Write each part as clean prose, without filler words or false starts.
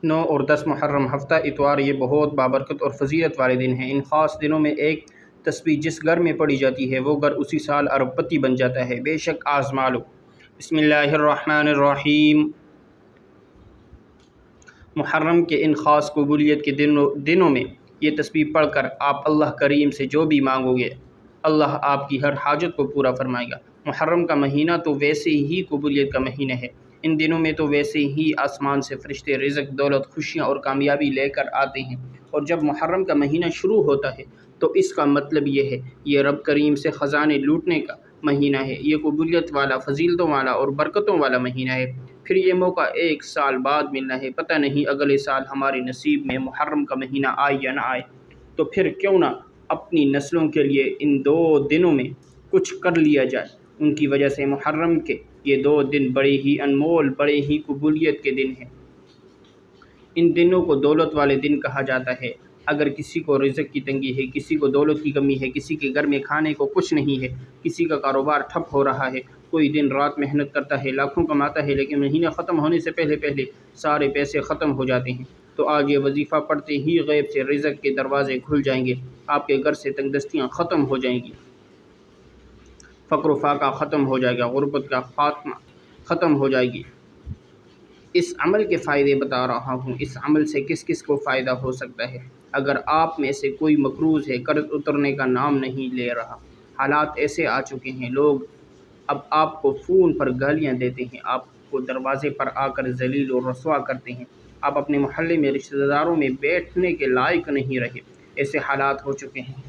9 اور 10 محرم ہفتہ اتوار یہ بہت بابرکت اور فضیلت والے دن ہیں۔ ان خاص دنوں میں ایک تسبیح جس گھر میں پڑھی جاتی ہے وہ گھر اسی سال ارب پتی بن جاتا ہے۔ بے شک آزما لو۔ بسم اللہ الرحمن الرحیم۔ محرم کے ان خاص قبولیت کے دنوں میں یہ تسبیح پڑھ کر آپ اللہ کریم سے جو بھی مانگو گے اللہ آپ کی ہر حاجت کو پورا فرمائے گا۔ محرم کا مہینہ تو ویسے ہی قبولیت کا مہینہ ہے۔ ان دنوں میں تو ویسے ہی آسمان سے فرشتے رزق، دولت، خوشیاں اور کامیابی لے کر آتے ہیں، اور جب محرم کا مہینہ شروع ہوتا ہے تو اس کا مطلب یہ ہے یہ رب کریم سے خزانے لوٹنے کا مہینہ ہے۔ یہ قبولیت والا، فضیلتوں والا اور برکتوں والا مہینہ ہے۔ پھر یہ موقع ایک سال بعد ملنا ہے۔ پتہ نہیں اگلے سال ہمارے نصیب میں محرم کا مہینہ آئے یا نہ آئے، تو پھر کیوں نہ اپنی نسلوں کے لیے ان 2 دنوں میں کچھ کر لیا جائے۔ ان کی وجہ سے محرم کے یہ 2 دن بڑے ہی انمول، بڑے ہی قبولیت کے دن ہیں۔ ان دنوں کو دولت والے دن کہا جاتا ہے۔ اگر کسی کو رزق کی تنگی ہے، کسی کو دولت کی کمی ہے، کسی کے گھر میں کھانے کو کچھ نہیں ہے، کسی کا کاروبار ٹھپ ہو رہا ہے، کوئی دن رات محنت کرتا ہے، لاکھوں کماتا ہے، لیکن مہینہ ختم ہونے سے پہلے سارے پیسے ختم ہو جاتے ہیں، تو آج یہ وظیفہ پڑھتے ہی غیب سے رزق کے دروازے کھل جائیں گے، آپ کے گھر سے تنگ دستیاں ختم ہو جائیں گی، فقر و فاقہ ختم ہو جائے گا، غربت کا خاتمہ ختم ہو جائے گی۔ اس عمل کے فائدے بتا رہا ہوں۔ اس عمل سے کس کس کو فائدہ ہو سکتا ہے؟ اگر آپ میں سے کوئی مقروض ہے، قرض اترنے کا نام نہیں لے رہا، حالات ایسے آ چکے ہیں، لوگ اب آپ کو فون پر گالیاں دیتے ہیں، آپ کو دروازے پر آ کر ذلیل و رسوا کرتے ہیں، آپ اپنے محلے میں رشتہ داروں میں بیٹھنے کے لائق نہیں رہے، ایسے حالات ہو چکے ہیں،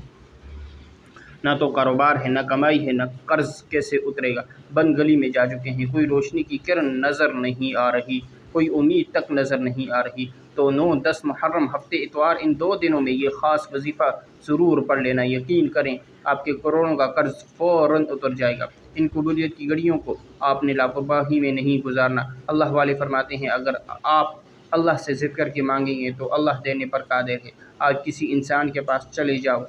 نہ تو کاروبار ہے، نہ کمائی ہے، نہ قرض کیسے اترے گا، بند گلی میں جا چکے ہیں، کوئی روشنی کی کرن نظر نہیں آ رہی، کوئی امید تک نظر نہیں آ رہی، تو 9، 10 محرم ہفتے اتوار ان 2 دنوں میں یہ خاص وظیفہ ضرور پڑھ لینا۔ یقین کریں آپ کے کروڑوں کا قرض فوراً اتر جائے گا۔ ان قبولیت کی گھڑیوں کو آپ نے لاپرواہی میں نہیں گزارنا۔ اللہ والے فرماتے ہیں اگر آپ اللہ سے ضد کر کے مانگیں گے تو اللہ دینے پر قادر ہے۔ آج کسی انسان کے پاس چلے جاؤ،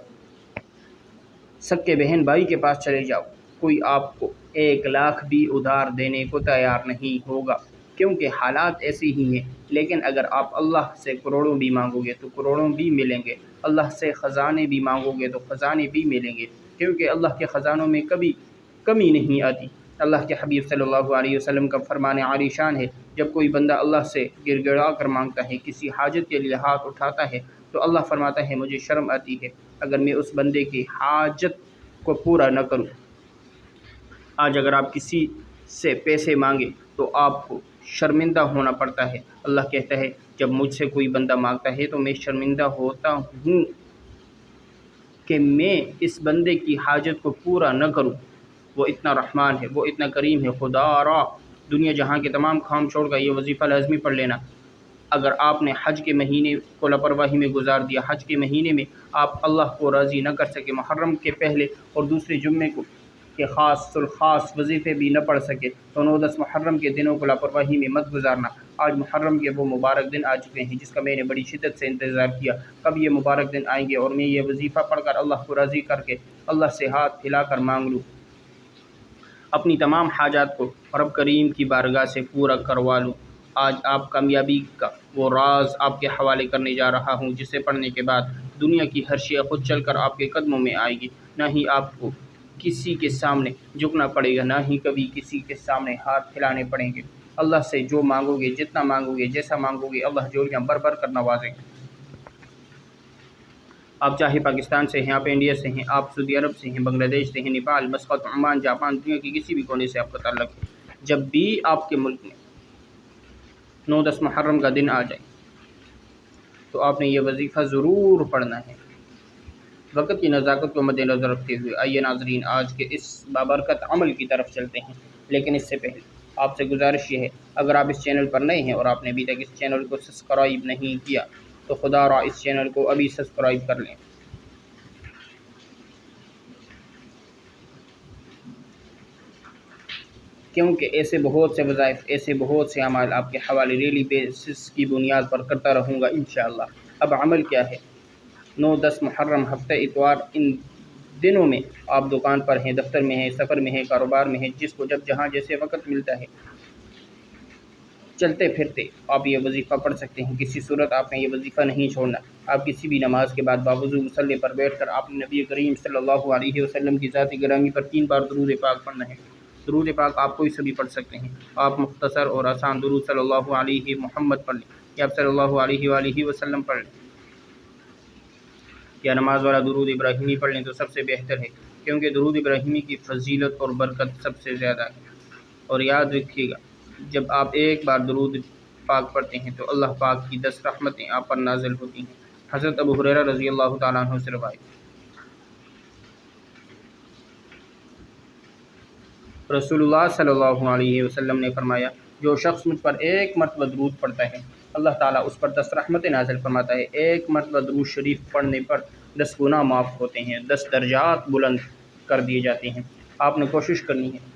سکے بہن بھائی کے پاس چلے جاؤ، کوئی آپ کو 1 لاکھ بھی ادھار دینے کو تیار نہیں ہوگا، کیونکہ حالات ایسے ہی ہیں۔ لیکن اگر آپ اللہ سے کروڑوں بھی مانگو گے تو کروڑوں بھی ملیں گے، اللہ سے خزانے بھی مانگو گے تو خزانے بھی ملیں گے، کیونکہ اللہ کے خزانوں میں کبھی کمی نہیں آتی۔ اللہ کے حبیب صلی اللہ علیہ وسلم کا فرمان عالی شان ہے، جب کوئی بندہ اللہ سے گر گڑا کر مانگتا ہے، کسی حاجت کے لیے ہاتھ اٹھاتا ہے تو اللہ فرماتا ہے مجھے شرم آتی ہے اگر میں اس بندے کی حاجت کو پورا نہ کروں۔ آج اگر آپ کسی سے پیسے مانگے تو آپ کو شرمندہ ہونا پڑتا ہے۔ اللہ کہتا ہے جب مجھ سے کوئی بندہ مانگتا ہے تو میں شرمندہ ہوتا ہوں کہ میں اس بندے کی حاجت کو پورا نہ کروں۔ وہ اتنا رحمان ہے، وہ اتنا کریم ہے۔ خدا را دنیا جہاں کے تمام کام چھوڑ کر یہ وظیفہ لازمی پڑھ لینا۔ اگر آپ نے حج کے مہینے کو لاپرواہی میں گزار دیا، حج کے مہینے میں آپ اللہ کو راضی نہ کر سکے، محرم کے پہلے اور دوسرے جمعے کو کے خاص الخاص وظیفے بھی نہ پڑھ سکے، تو 9، 10 محرم کے دنوں کو لاپرواہی میں مت گزارنا۔ آج محرم کے وہ مبارک دن آ چکے ہیں جس کا میں نے بڑی شدت سے انتظار کیا، کب یہ مبارک دن آئیں گے اور میں یہ وظیفہ پڑھ کر اللہ کو راضی کر کے اللہ سے ہاتھ پھیلا کر مانگ لوں، اپنی تمام حاجات کو رب کریم کی بارگاہ سے پورا کروا لوں۔ آج آپ کامیابی کا وہ راز آپ کے حوالے کرنے جا رہا ہوں جسے پڑھنے کے بعد دنیا کی ہر شے خود چل کر آپ کے قدموں میں آئے گی، نہ ہی آپ کو کسی کے سامنے جھکنا پڑے گا، نہ ہی کبھی کسی کے سامنے ہاتھ پھیلانے پڑیں گے۔ اللہ سے جو مانگو گے، جتنا مانگو گے، جیسا مانگو گے، اللہ جوڑیاں بھر بھر کر نوازے گا۔ آپ چاہے پاکستان سے ہیں، آپ انڈیا سے ہیں، آپ سعودی عرب سے ہیں، بنگلہ دیش سے ہیں، نیپال، مسقط، عمان، جاپان، دنیا کے کسی بھی کونے سے آپ کا تعلق ہے، جب بھی آپ کے ملک میں 9، 10 محرم کا دن آ جائے تو آپ نے یہ وظیفہ ضرور پڑھنا ہے۔ وقت کی نزاکت کو مد نظر رکھتے ہوئے آئیے ناظرین آج کے اس بابرکت عمل کی طرف چلتے ہیں، لیکن اس سے پہلے آپ سے گزارش یہ ہے اگر آپ اس چینل پر نئے ہیں اور آپ نے ابھی تک اس چینل کو سبسکرائب نہیں کیا تو خدا را اس چینل کو ابھی سبسکرائب کر لیں، کیونکہ ایسے بہت سے وظائف، ایسے بہت سے اعمال آپ کے حوالے ڈیلی بیسس کی بنیاد پر کرتا رہوں گا انشاءاللہ۔ اب عمل کیا ہے؟ 9، 10 محرم ہفتہ اتوار ان دنوں میں آپ دکان پر ہیں، دفتر میں ہیں، سفر میں ہیں، کاروبار میں ہیں، جس کو جب جہاں جیسے وقت ملتا ہے چلتے پھرتے آپ یہ وظیفہ پڑھ سکتے ہیں، کسی صورت آپ نے یہ وظیفہ نہیں چھوڑنا۔ آپ کسی بھی نماز کے بعد باوضو مصلی پر بیٹھ کر آپ نے نبی کریم صلی اللہ علیہ وسلم کی ذات گرامی پر 3 بار درود پاک پڑھنا ہے۔ درود پاک آپ کوئی سے بھی پڑھ سکتے ہیں، آپ مختصر اور آسان درود صلی اللہ علیہ محمد پڑھ لیں، یا آپ صلی اللہ علیہ وآلہ وسلم پڑھ لیں، یا نماز والا درود ابراہیمی پڑھ لیں تو سب سے بہتر ہے، کیونکہ درود ابراہیمی کی فضیلت اور برکت سب سے زیادہ ہے۔ اور یاد رکھیے گا، جب آپ ایک بار درود پاک پڑھتے ہیں تو اللہ پاک کی 10 رحمتیں آپ پر نازل ہوتی ہیں۔ حضرت ابو ہریرہ رضی اللہ تعالیٰ عنہ سے روایت، رسول اللہ صلی اللہ علیہ وسلم نے فرمایا، جو شخص مجھ پر ایک مرتبہ درود پڑھتا ہے اللہ تعالیٰ اس پر 10 رحمتیں نازل فرماتا ہے۔ ایک مرتبہ درود شریف پڑھنے پر 10 گناہ معاف ہوتے ہیں، 10 درجات بلند کر دیے جاتے ہیں۔ آپ نے کوشش کرنی ہے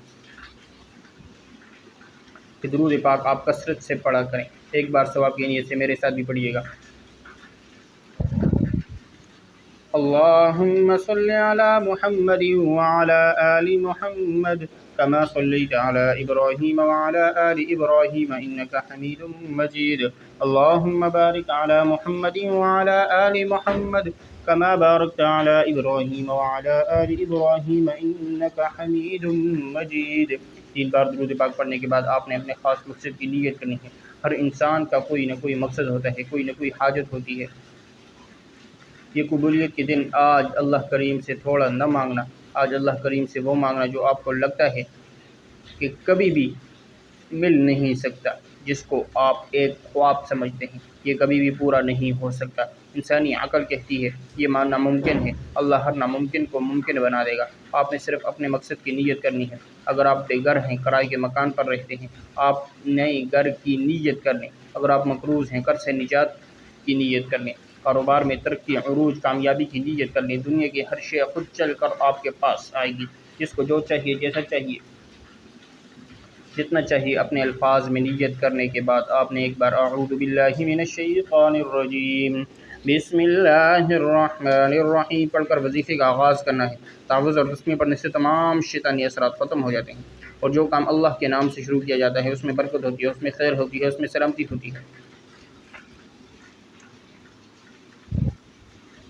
کہ درود پاک آپ کثرت سے پڑھا کریں۔ ایک بار ثواب کی نیت سے میرے ساتھ بھی پڑھیے گا۔ اللهم صل على محمد وعلى آل محمد كما صليت على إبراهيم وعلى آل إبراهيم إنك حميد مجيد اللهم بارك على محمد وعلى آل محمد كما باركت على إبراهيم وعلى آل إبراهيم إنك حميد مجيد۔ 3 بار درود پاک پڑھنے کے بعد آپ نے اپنے خاص مقصد کی نیت کرنی ہے۔ ہر انسان کا کوئی نہ کوئی مقصد ہوتا ہے، کوئی نہ کوئی حاجت ہوتی ہے۔ یہ قبولیت کے دن آج اللہ کریم سے تھوڑا نہ مانگنا، آج اللہ کریم سے وہ مانگنا جو آپ کو لگتا ہے کہ کبھی بھی مل نہیں سکتا، جس کو آپ ایک خواب سمجھتے ہیں، یہ کبھی بھی پورا نہیں ہو سکتا۔ انسانی عقل کہتی ہے یہ ماننا ممکن ہے، اللہ ہر ناممکن کو ممکن بنا دے گا۔ آپ نے صرف اپنے مقصد کی نیت کرنی ہے۔ اگر آپ بے گھر ہیں، کرائے کے مکان پر رہتے ہیں، آپ نئے گھر کی نیت کر لیں۔ اگر آپ مقروض ہیں، قرض سے نجات کی نیت کر لیں۔ کاروبار میں ترقی، عروج، کامیابی کی نیت کر لیں۔ دنیا کی ہر شے خود چل کر آپ کے پاس آئے گی، جس کو جو چاہیے، جیسا چاہیے، جتنا چاہیے۔ اپنے الفاظ میں نیت کرنے کے بعد آپ نے ایک بار اعوذ باللہ من الشیطان الرجیم بسم اللہ الرحمن الرحیم پڑھ کر وظیفے کا آغاز کرنا ہے۔ تعوذ اور تسمیہ پڑھنے سے تمام شیطانی اثرات ختم ہو جاتے ہیں، اور جو کام اللہ کے نام سے شروع کیا جاتا ہے اس میں برکت ہوتی ہے، اس میں خیر ہوتی ہے، اس میں سلامتی ہوتی ہے۔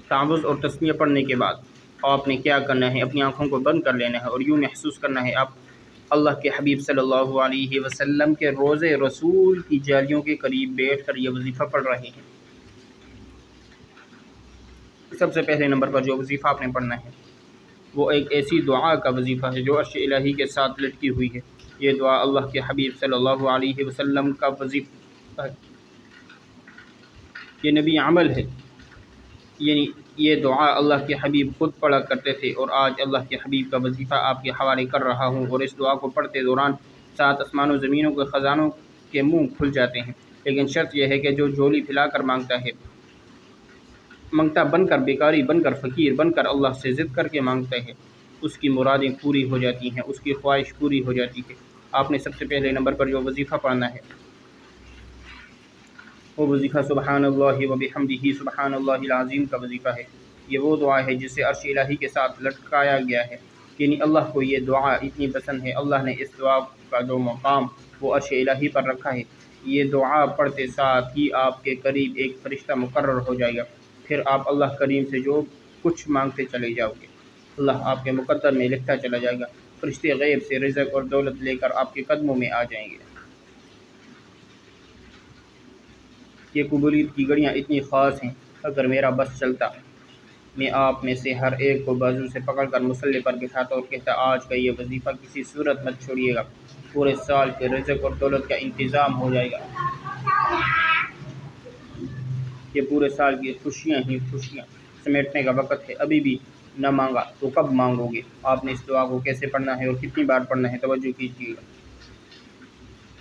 تعوذ اور تسمیہ پڑھنے کے بعد آپ نے کیا کرنا ہے، اپنی آنکھوں کو بند کر لینا ہے اور یوں محسوس کرنا ہے آپ اللہ کے حبیب صلی اللہ علیہ وسلم کے روضے رسول کی جالیوں کے قریب بیٹھ کر یہ وظیفہ پڑھ رہے ہیں۔ سب سے پہلے نمبر پر جو وظیفہ آپ نے پڑھنا ہے وہ ایک ایسی دعا کا وظیفہ ہے جو عرش الہی کے ساتھ لٹکی ہوئی ہے۔ یہ دعا اللہ کے حبیب صلی اللہ علیہ وسلم کا وظیفہ ہے، یہ نبی عمل ہے، یعنی یہ دعا اللہ کے حبیب خود پڑھا کرتے تھے، اور آج اللہ کے حبیب کا وظیفہ آپ کے حوالے کر رہا ہوں۔ اور اس دعا کو پڑھتے دوران 7 آسمان و زمینوں کے خزانوں کے منہ کھل جاتے ہیں، لیکن شرط یہ ہے کہ جو جھولی پھیلا کر مانگتا ہے، منگتا بن کر، بیکاری بن کر، فقیر بن کر اللہ سے ضد کر کے مانگتا ہے، اس کی مرادیں پوری ہو جاتی ہیں، اس کی خواہش پوری ہو جاتی ہے۔ آپ نے سب سے پہلے نمبر پر جو وظیفہ پڑھنا ہے وہ وظیفہ سبحان اللہ و بحمدہ سبحان اللہ العظیم کا وظیفہ ہے۔ یہ وہ دعا ہے جسے عرش الہی کے ساتھ لٹکایا گیا ہے، یعنی اللہ کو یہ دعا اتنی پسند ہے، اللہ نے اس دعا کا جو مقام وہ عرش الہی پر رکھا ہے۔ یہ دعا پڑھتے ساتھ ہی آپ کے قریب ایک فرشتہ مقرر ہو جائے گا، پھر آپ اللہ کریم سے جو کچھ مانگتے چلے جاؤ گے اللہ آپ کے مقدر میں لکھتا چلا جائے گا۔ فرشتے غیب سے رزق اور دولت لے کر آپ کے قدموں میں آ جائیں گے۔ یہ قبولیت کی گھڑیاں اتنی خاص ہیں، اگر میرا بس چلتا میں آپ میں سے ہر ایک کو بازو سے پکڑ کر مصلی پر بٹھاتا اور کہتا آج کا یہ وظیفہ کسی صورت مت چھوڑیے گا، پورے سال کے رزق اور دولت کا انتظام ہو جائے گا۔ یہ پورے سال کی خوشیاں ہی خوشیاں سمیٹنے کا وقت ہے۔ ابھی بھی نہ مانگا تو کب مانگو گے؟ آپ نے اس دعا کو کیسے پڑھنا ہے اور کتنی بار پڑھنا ہے، توجہ کیجیے گا۔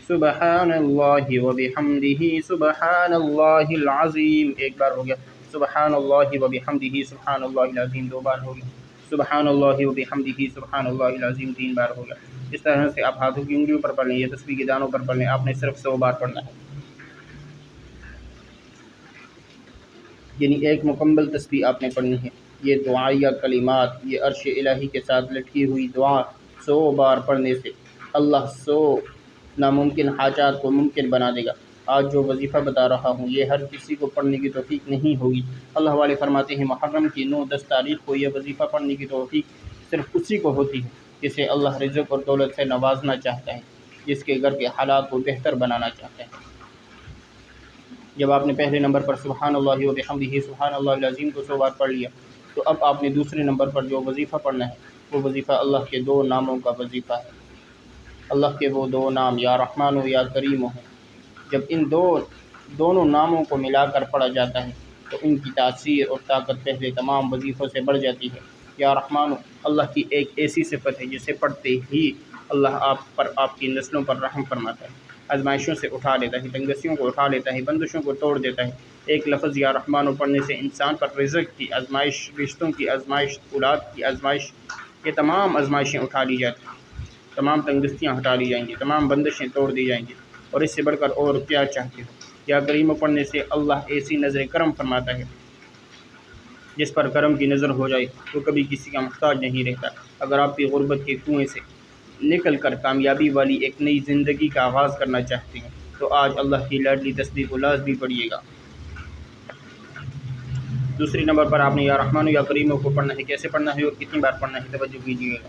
سبحان اللہ و بحمدہ سبحان اللہ العظیم ایک بار ہو گیا، سبحان اللہ و بحمدہ سبحان اللہ العظیم 2 بار ہو گیا، سبحان اللہ و بحمدہ سبحان اللہ العظیم 3 بار ہو گیا۔ اس طرح سے آپ ہاتھوں کی انگلیوں پر پڑھ لیں، یہ تسبیح کے دانوں پر پڑھ لیں، آپ نے صرف 100 بار پڑھنا ہے، یعنی ایک مکمل تسبیح آپ نے پڑھنی ہے۔ یہ دعائیہ کلمات، یہ عرش الہی کے ساتھ لٹکی ہوئی دعا 100 بار پڑھنے سے اللہ 100 ناممکن حاجات کو ممکن بنا دے گا۔ آج جو وظیفہ بتا رہا ہوں یہ ہر کسی کو پڑھنے کی توفیق نہیں ہوگی۔ اللہ والے فرماتے ہیں محرم کی 9-10 تاریخ کو یہ وظیفہ پڑھنے کی توفیق صرف اسی کو ہوتی ہے جسے اللہ رزق اور دولت سے نوازنا چاہتا ہے، جس کے گھر کے حالات کو بہتر بنانا چاہتا ہے۔ جب آپ نے پہلے نمبر پر سبحان اللہ و بحمدہ سبحان اللہ العظیم کو 100 بار پڑھ لیا تو اب آپ نے دوسرے نمبر پر جو وظیفہ پڑھنا ہے وہ وظیفہ اللہ کے 2 ناموں کا وظیفہ ہے۔ اللہ کے وہ 2 نام یا رحمان و یا کریم ہیں۔ جب ان دونوں ناموں کو ملا کر پڑھا جاتا ہے تو ان کی تاثیر اور طاقت پہلے تمام وظیفوں سے بڑھ جاتی ہے۔ یا رحمان اللہ کی ایک ایسی صفت ہے جسے پڑھتے ہی اللہ آپ پر، آپ کی نسلوں پر رحم فرماتا ہے، آزمائشوں سے اٹھا لیتا ہے، تنگسیوں کو اٹھا لیتا ہے، بندشوں کو توڑ دیتا ہے۔ ایک لفظ یا رحمان پڑھنے سے انسان پر رزق کی آزمائش، رشتوں کی آزمائش، اولاد کی آزمائش، یہ تمام آزمائشیں اٹھا لی جاتی ہیں، تمام تنگستیاں ہٹا لی جائیں گی، تمام بندشیں توڑ دی جائیں گی، اور اس سے بڑھ کر اور کیا چاہتے ہو۔ یا کریم پڑھنے سے اللہ ایسی نظر کرم فرماتا ہے جس پر کرم کی نظر ہو جائے تو کبھی کسی کا محتاج نہیں رہتا۔ اگر آپ بھی غربت کے کنویں سے نکل کر کامیابی والی ایک نئی زندگی کا آغاز کرنا چاہتے ہیں تو آج اللہ کی لاڈلی تسبیح کو لازمی پڑھیے گا۔ دوسری نمبر پر آپ نے یا رحمان یا کریم کو پڑھنا ہے۔ کیسے پڑھنا ہے اور کتنی بار پڑھنا ہے توجہ کیجیے گا۔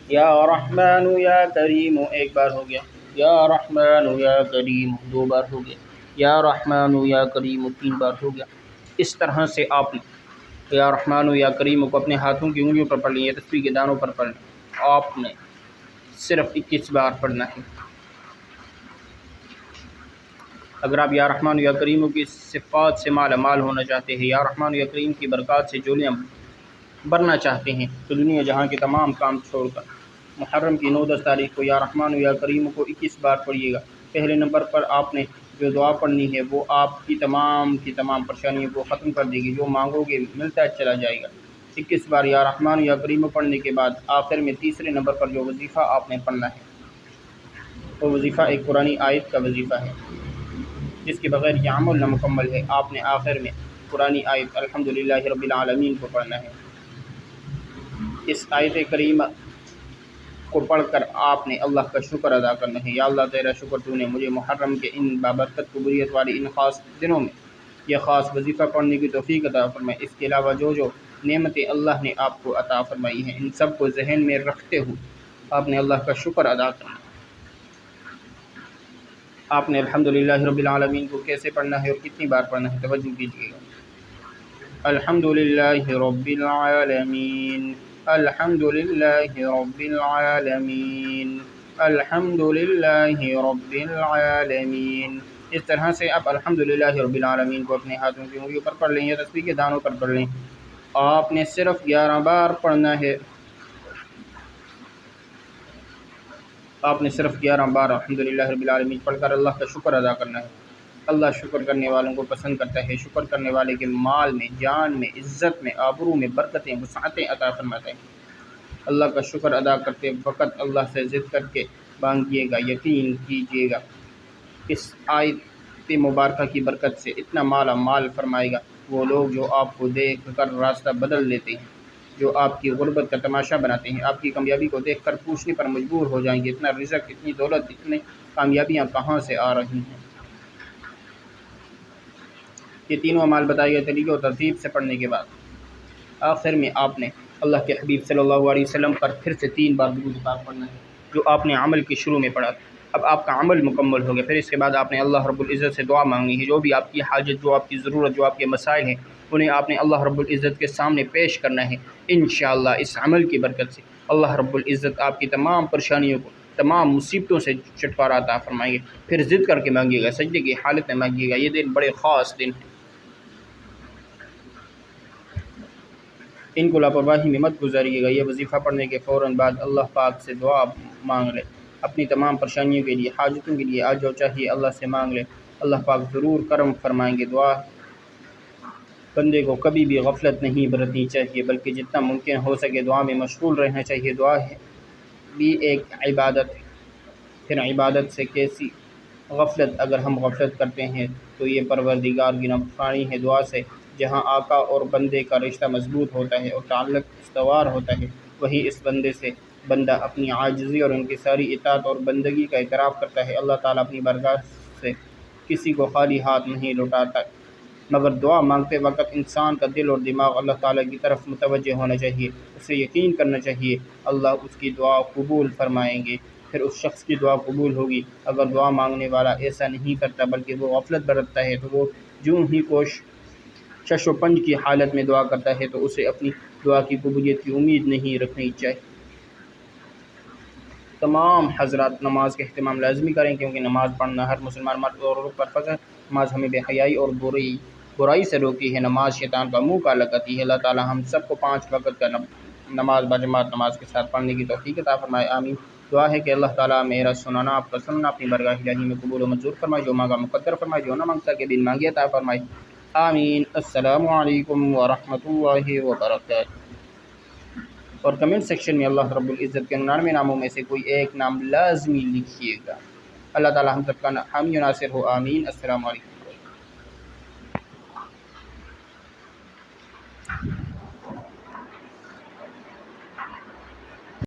یا رحمان یا کریم ایک بار ہو گیا، یا رحمان یا کریم 2 بار ہو گیا، یا رحمان یا کریم 3 بار ہو گیا۔ اس طرح سے آپ نے یا رحمان یا کریم کو اپنے ہاتھوں کی انگلیوں پر پڑھ لیں یا تسبیح کے دانوں پر پڑھ لیں۔ آپ نے صرف 21 بار پڑھنا ہے۔ اگر آپ یا رحمان یا کریم کی صفات سے مالا مال ہونا چاہتے ہیں، یا رحمان یا کریم کی برکات سے جولیاں بھرنا چاہتے ہیں تو دنیا جہاں کے تمام کام چھوڑ کر محرم کی 9-10 تاریخ کو یا رحمان یا کریم کو 21 بار پڑھیے گا۔ پہلے نمبر پر آپ نے جو دعا پڑھنی ہے وہ آپ کی تمام پریشانیوں کو ختم کر دے گی، جو مانگو گے ملتا چلا جائے گا۔ 21 بار یا رحمان یا کریم پڑھنے کے بعد آخر میں تیسرے نمبر پر جو وظیفہ آپ نے پڑھنا ہے وہ وظیفہ ایک قرآنی آیت کا وظیفہ ہے جس کے بغیر یہ عمل نامکمل ہے۔ آپ نے آخر میں قرآنی آیت الحمدللہ رب العالمین کو پڑھنا ہے۔ اس آیت کریمہ کو پڑھ کر آپ نے اللہ کا شکر ادا کرنا ہے۔ یا اللہ تیرا شکر تو نے مجھے محرم کے ان بابرکت قبولیت والی ان خاص دنوں میں یہ خاص وظیفہ پڑھنے کی توفیق عطا فرمائی۔ اس کے علاوہ جو نعمتیں اللہ نے آپ کو عطا فرمائی ہیں ان سب کو ذہن میں رکھتے ہوئے آپ نے اللہ کا شکر ادا کرنا ہے۔ آپ نے الحمدللہ رب العالمین کو کیسے پڑھنا ہے اور کتنی بار پڑھنا ہے توجہ کیجیے گا۔ الحمدللہ رب العالمین، الحمدللہ رب العالمین، الحمدللہ رب العالمین۔ اس طرح سے آپ الحمدللہ رب العالمین کو اپنے ہاتھوں کی انگلیوں پر پڑھ لیں یا تسبیح کے دانوں پر پڑھ لیں۔ آپ نے صرف 11 بار پڑھنا ہے۔ آپ نے صرف 11 بار الحمدللہ رب العالمین پڑھ کر اللہ کا شکر ادا کرنا ہے۔ اللہ شکر کرنے والوں کو پسند کرتا ہے۔ شکر کرنے والے کے مال میں، جان میں، عزت میں، آبرو میں برکتیں، وسعتیں عطا فرماتا ہے۔ اللہ کا شکر ادا کرتے وقت اللہ سے ضد کر کے مانگیے گا، یقین کیجیے گا اس آیت مبارکہ کی برکت سے اتنا مالا مال فرمائے گا۔ وہ لوگ جو آپ کو دیکھ کر راستہ بدل لیتے ہیں، جو آپ کی غربت کا تماشا بناتے ہیں، آپ کی کامیابی کو دیکھ کر پوچھنے پر مجبور ہو جائیں گے اتنا رزق، اتنی دولت، اتنی کامیابیاں کہاں سے آ رہی ہیں۔ یہ تینوں اعمال بتائے گئے طریقے اور ترتیب سے پڑھنے کے بعد آخر میں آپ نے اللہ کے حبیب صلی اللہ علیہ وسلم پر پھر سے 3 بار درود پاک پڑھنا ہے جو آپ نے عمل کے شروع میں پڑھا تھا۔ اب آپ کا عمل مکمل ہو گیا، پھر اس کے بعد آپ نے اللہ رب العزت سے دعا مانگنی ہے۔ جو بھی آپ کی حاجت، جو آپ کی ضرورت، جو آپ کے مسائل ہیں انہیں آپ نے اللہ رب العزت کے سامنے پیش کرنا ہے۔ انشاءاللہ اس عمل کی برکت سے اللہ رب العزت آپ کی تمام پریشانیوں کو، تمام مصیبتوں سے چھٹکارا عطا فرمائیں گے۔ پھر ضد کر کے مانگیے گا، سجدے کی حالت میں مانگیے گا۔ یہ دن بڑے خاص دن ہیں، ان کو لاپرواہی میں مت گزاریے گا۔ یہ وظیفہ پڑھنے کے فوراً بعد اللہ پاک سے دعا مانگ لے، اپنی تمام پریشانیوں کے لیے، حاجتوں کے لیے آج جو چاہیے اللہ سے مانگ لے، اللہ پاک ضرور کرم فرمائیں گے۔ دعا بندے کو کبھی بھی غفلت نہیں برتنی چاہیے بلکہ جتنا ممکن ہو سکے دعا میں مشغول رہنا چاہیے۔ دعا بھی ایک عبادت ہے، پھر عبادت سے کیسی غفلت، اگر ہم غفلت کرتے ہیں تو یہ پروردگار کی نافرمانی ہے۔ دعا سے جہاں آقا اور بندے کا رشتہ مضبوط ہوتا ہے اور تعلق استوار ہوتا ہے، وہیں اس بندے سے بندہ اپنی عاجزی اور ان کی ساری اطاعت اور بندگی کا اعتراف کرتا ہے، اللہ تعالیٰ اپنی بارگاہ سے کسی کو خالی ہاتھ نہیں لوٹاتا، مگر دعا مانگتے وقت انسان کا دل اور دماغ اللہ تعالیٰ کی طرف متوجہ ہونا چاہیے۔ اسے یقین کرنا چاہیے اللہ اس کی دعا قبول فرمائیں گے، پھر اس شخص کی دعا قبول ہوگی۔ اگر دعا مانگنے والا ایسا نہیں کرتا بلکہ وہ غفلت برتتا ہے تو وہ جوں ہی شش و پنج کی حالت میں دعا کرتا ہے تو اسے اپنی دعا کی قبولیت کی امید نہیں رکھنی چاہیے۔ تمام حضرات نماز کا اہتمام لازمی کریں، کیونکہ نماز پڑھنا ہر مسلمان مرد اور عورت پر فرض ہے۔ نماز ہمیں بے حیائی اور برائی سے روکتی ہے، نماز شیطان کا منہ کالا کرتی ہے۔ اللہ تعالی ہم سب کو 5 وقت کا نماز باجماعت نماز کے ساتھ پڑھنے کی توفیق عطا فرمائے، آمین۔ دعا ہے کہ اللہ تعالیٰ میرا سننا آپ کا سننا اپنی بارگاہ الہی میں قبول و منظور فرمائے، جو مانگا مقدر فرمائے، جو نہ مانگتا کہ بن مانگے عطا فرمائے، آمین۔ السلام علیکم ورحمۃ اللہ وبرکاتہ۔ اور کمنٹ سیکشن میں اللہ رب العزت کے 99 ناموں میں سے کوئی ایک نام لازمی لکھیے گا۔ اللہ تعالیٰ ہم سب کا حامی و ناصر ہو، آمین۔ السلام علیکم۔